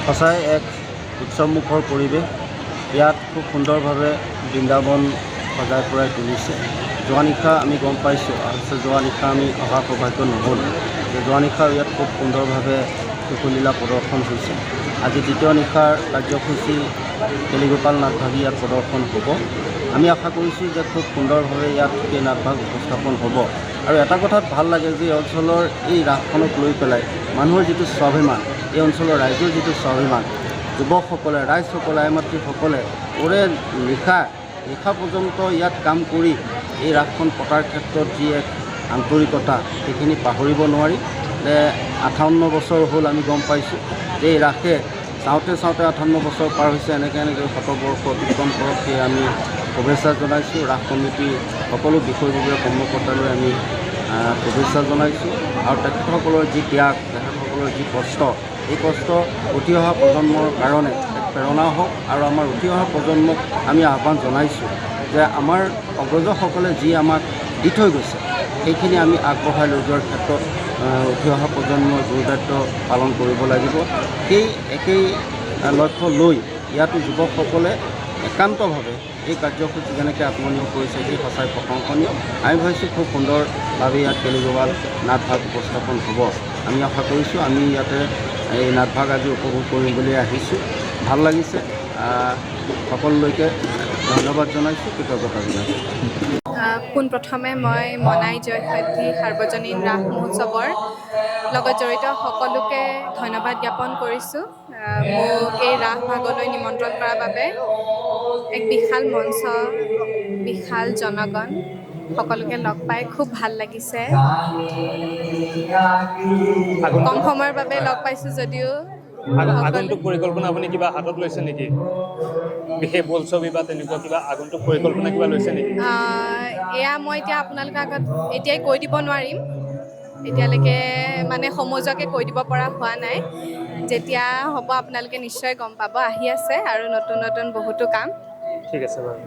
সঁচাই এক উৎসৱমুখৰ পৰিৱেশ। ইয়াত খুব সুন্দৰভাৱে বৃন্দাবন সজাই পৰাই তুলিছে। যোৱা নিশা আমি গম পাইছোঁ, যোৱা নিশা আমি অহা সৌভাগ্য নহ'ল যে যোৱা নিশা ইয়াত খুব সুন্দৰভাৱে শিশুলীলা প্ৰদৰ্শন হৈছে। আজি দ্বিতীয় নিশাৰ কাৰ্যসূচী কেলিগোপাল নাটভাগী ইয়াত প্ৰদৰ্শন হ'ব। আমি আশা কৰিছোঁ যে খুব সুন্দৰভাৱে ইয়াত এই নাটভাগ উপস্থাপন হ'ব। আৰু এটা কথাত ভাল লাগে যে অঞ্চলৰ এই ৰাসখনক লৈ পেলাই মানুহৰ যিটো স্বাভিমান, এই অঞ্চলৰ ৰাইজৰ যিটো স্বাভিমান, যুৱকসকলে, ৰাইজসকলে, আই মাতৃসকলে ওৰে নিশা পৰ্যন্ত ইয়াত কাম কৰি এই ৰাসখন পতাৰ ক্ষেত্ৰত যি এক আন্তৰিকতা, সেইখিনি পাহৰিব নোৱাৰি। 58 বছৰ হ'ল আমি গম পাইছোঁ যে এই ৰাসে চাওঁতে 58 বছৰ পাৰ হৈছে। এনেকৈ শতবৰ্ষ অতিক্ৰম কৰক সেয়ে আমি শুভেচ্ছা জনাইছোঁ। ৰাস কমিটিৰ সকলো বিষয়ববীয়া কৰ্মকৰ্তালৈ আমি শুভেচ্ছা জনাইছোঁ। আৰু তেখেতসকলৰ যি ত্যাগ, তেখেতসকলৰ যি কষ্ট, এই কষ্ট উঠি অহা প্ৰজন্মৰ কাৰণে এক প্ৰেৰণা হওক। আৰু আমাৰ উঠি অহা প্ৰজন্মক আমি আহ্বান জনাইছোঁ যে আমাৰ অগ্ৰজসকলে যি আমাক দি থৈ গৈছে সেইখিনি আমি আগবঢ়াই লৈ যোৱাৰ ক্ষেত্ৰত উঠি অহা প্ৰজন্মৰ গুৰুদায়িত্ব পালন কৰিব লাগিব। সেই একেই লক্ষ্য লৈ ইয়াতো যুৱকসকলে একান্তভাৱে এই কাৰ্যসূচী যেনেকৈ আত্মনিয়োগ কৰিছে সেই সঁচাই প্ৰশংসনীয়। আমি ভাবিছোঁ খুব সুন্দৰভাৱে ইয়াত কেলিগোপাল নাটভাগ উপস্থাপন হ'ব। আমি আশা কৰিছোঁ আমি ইয়াতে এই নাটভাগ আজি উপভোগ কৰিম বুলি আহিছোঁ। ভাল লাগিছে। সকলোলৈকে ধন্যবাদ জনাইছোঁ, কৃতজ্ঞতা জনাইছোঁ। পোনপ্ৰথমে মই মনাই জয়সাধ্যী সাৰ্বজনীন ৰাস মহোৎসৱৰ লগত জড়িত সকলোকে ধন্যবাদ জ্ঞাপন কৰিছোঁ। মোক এই ৰাস ভাগলৈ নিমন্ত্ৰণ কৰাৰ বাবে এক বিশাল মঞ্চ, বিশাল জনগণ, সকলোকে লগ পাই খুব ভাল লাগিছে। কম সময়ৰ বাবে লগ পাইছোঁ যদিও আগন্তুক পৰিকল্পনা আপুনি কিবা হাতত লৈছে নেকি? বিশেষ বোলছবি বা তেনেকুৱা কিবা আগন্তুক পৰিকল্পনা কিবা লৈছে নেকি? এয়া মই এতিয়া আপোনালোকৰ আগত এতিয়াই কৈ দিব নোৱাৰিম। এতিয়ালৈকে মানে সমজুৱাকৈ কৈ দিব পৰা হোৱা নাই। যেতিয়া হ'ব আপোনালোকে নিশ্চয় গম পাব। আহি আছে আৰু নতুন নতুন বহুতো কাম। ঠিক আছে বাৰু।